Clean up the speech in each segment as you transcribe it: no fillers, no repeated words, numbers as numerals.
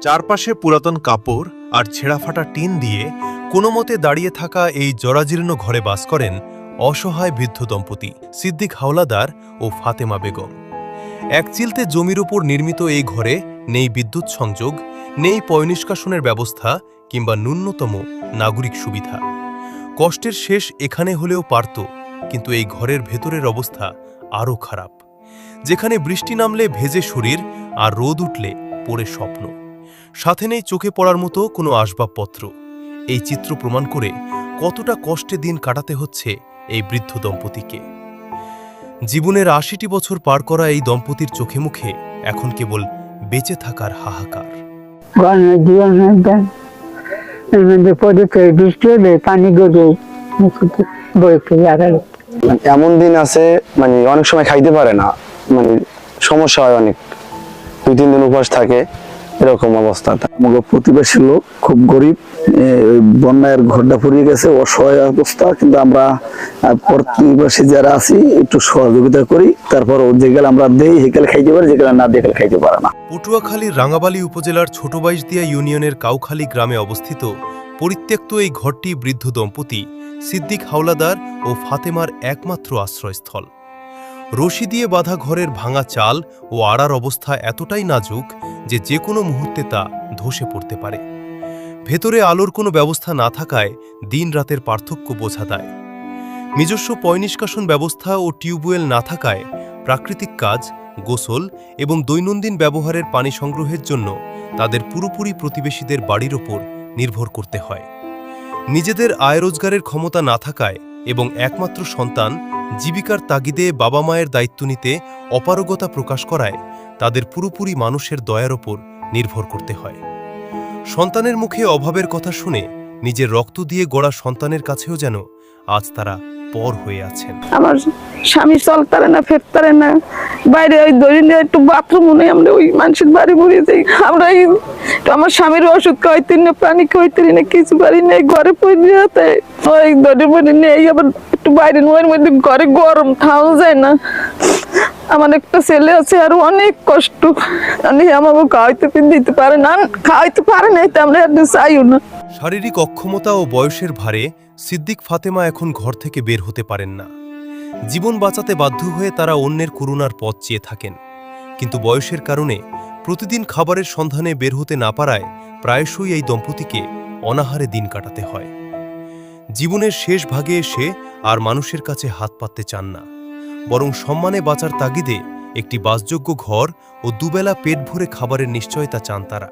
চারপাশে পুরাতন কাপড় আর ছেঁড়াফাটা টিন দিয়ে কোনো মতে দাঁড়িয়ে থাকা এই জরাজীর্ণ ঘরে বাস করেন অসহায় বৃদ্ধ দম্পতি সিদ্দিক হাওলাদার ও ফাতেমা বেগম। এক চিলতে জমির উপর নির্মিত এই ঘরে নেই বিদ্যুৎ সংযোগ, নেই পয়ঃনিষ্কাশনের ব্যবস্থা কিংবা ন্যূনতম নাগরিক সুবিধা। কষ্টের শেষ এখানে হলেও পারত, কিন্তু এই ঘরের ভেতরের অবস্থা আরও খারাপ। যেখানে বৃষ্টি নামলে ভেজে শরীর আর রোদ উঠলে পড়ে স্বপ্ন, সাথে নেই চোখে পড়ার মতো কোনো আসবাবপত্র। এই চিত্র প্রমাণ করে কতটা কষ্টে দিন কাটাতে হচ্ছে এই বৃদ্ধ দম্পতিকে। জীবনের ৮০টি বছর পার করা এই দম্পতির চোখে মুখে এখন কেবল বেঁচে থাকার হাহাকার। এমন দিন আছে মানে অনেক সময় খাইতে পারে না, মানে সমস্যা হয় অনেক, ২-৩ দিন উপবাস থাকে, এরকম অবস্থা। আমাদের প্রতিবেশী লোক খুব গরিব, বন্যার ঘরটা ফুরিয়ে গেছে, অসহায় অবস্থা, কিন্তু আমরা প্রতিবেশী যারা আছি একটু সহযোগিতা করি, তারপর যেগুলো আমরা দেই সেগুলো খাইতে পারি, যেগুলো না দিয়ে খাইতে পারে না। পটুয়াখালীর রাঙাবালী উপজেলার ছোট বাইশদিয়া ইউনিয়নের কাউখালী গ্রামে অবস্থিত পরিত্যক্ত এই ঘরটি বৃদ্ধ দম্পতি সিদ্দিক হাওলাদার ও ফাতেমার একমাত্র আশ্রয়স্থল। রশি দিয়ে বাঁধা ঘরের ভাঙা চাল ও আড়ার অবস্থা এতটাই নাজুক যে কোনো মুহূর্তে তা ধসে পড়তে পারে। ভেতরে আলোর কোনো ব্যবস্থা না থাকায় দিন রাতের পার্থক্য বোঝা দেয়। নিজস্ব পয়ঃনিষ্কাশন ব্যবস্থা ও টিউবওয়েল না থাকায় প্রাকৃতিক কাজ, গোসল এবং দৈনন্দিন ব্যবহারের পানি সংগ্রহের জন্য তাদের পুরোপুরি প্রতিবেশীদের বাড়ির ওপর নির্ভর করতে হয়। নিজেদের আয় রোজগারের ক্ষমতা না থাকায় এবং একমাত্র সন্তান জীবিকার তাগিদে বাবা মায়ের দায়িত্ব নিতে অপারগতা প্রকাশ করায় তাদের পুরোপুরি মানুষের দয়ার ওপর নির্ভর করতে হয়। সন্তানের মুখে অভাবের কথা শুনে নিজের রক্ত দিয়ে গড়া সন্তানের কাছেও যেন আজ তারা পর হয়ে আছেন। আমার স্বামী চলতারে না, ফেরতারে না, বাইরে ওই দড়ি নিয়ে একটু বাথরুম নেই, আমরা ওই মানুষের বাড়ি বুড়ি যাই। আমরা আমার স্বামীর ওষুধ খাওয়াইতে না, পানি খাওয়াইতে না, কিছু বাড়ি নেই, ঘরে পড়ে ওই দড়ি বড়ি নেই, আবার একটু বাইরে নোয়ের মধ্যে ঘরে গরম খাওয়া যায় না। আমার একটা ছেলে আছে, আর অনেক কষ্ট, আমাকে খাওয়াইতে দিতে পারে না, খাওয়াইতে পারে না, আমরা চাইও না। শারীরিক অক্ষমতা ও বয়সের ভারে সিদ্দিক ফাতেমা এখন ঘর থেকে বের হতে পারেন না। জীবন বাঁচাতে বাধ্য হয়ে তারা অন্যের করুণার পথ চেয়ে থাকেন, কিন্তু বয়সের কারণে প্রতিদিন খাবারের সন্ধানে বের হতে না পারায় প্রায়শই এই দম্পতিকে অনাহারে দিন কাটাতে হয়। জীবনের শেষ ভাগে এসে আর মানুষের কাছে হাত পাততে চান না, বরং সম্মানে বাঁচার তাগিদে একটি বাসযোগ্য ঘর ও দুবেলা পেট ভরে খাবারের নিশ্চয়তা চান তারা।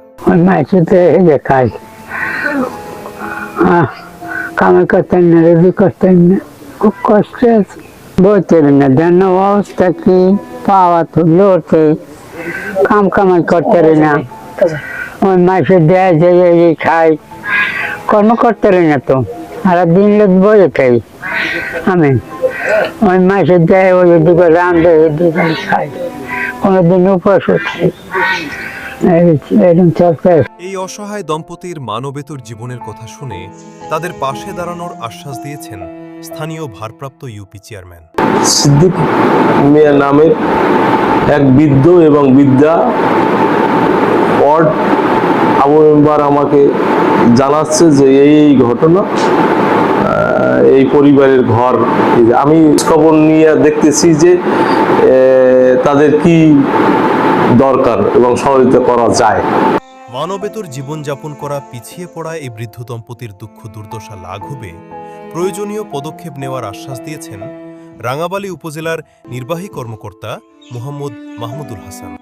কামাই করতেন না, রুজি করতেন না, খুব কষ্টে আছে, বলতেন না, জানো অবস্থা কি, পাওয়া তো লড়তে, কামাই করতে না, ওই মাসে দেয় যে খাই, কর্ম করতে না তো, আর দিন লোক বয়ে খাই আমি, ওই মাসে দেয় ওই দিকে রান্ধে, দিকে খাই, কোনোদিন উপোসও খাই। এই অসহায় দম্পতির মানবেতর জীবনের কথা শুনে তাদের পাশে দাঁড়ানোর আশ্বাস দিয়েছেন স্থানীয় ভারপ্রাপ্ত ইউপি চেয়ারম্যান সিদ্দিক মিয়া নামের এক বৃদ্ধ এবং বৃদ্ধা ওয়ার্ড মেম্বার আমাকে জানাচ্ছে যে এই ঘটনা, এই পরিবারের ঘর। আমি খবর নিয়ে দেখতেছি যে তাদের কি দরকার এবং সহযোগিতা করা যায়। মানবেতর জীবনযাপন করা পিছিয়ে পড়া এই বৃদ্ধ দম্পতির দুঃখ দুর্দশা লাঘবে প্রয়োজনীয় পদক্ষেপ নেওয়ার আশ্বাস দিয়েছেন রাঙাবালী উপজেলার নির্বাহী কর্মকর্তা মোহাম্মদ মাহমুদুল হাসান।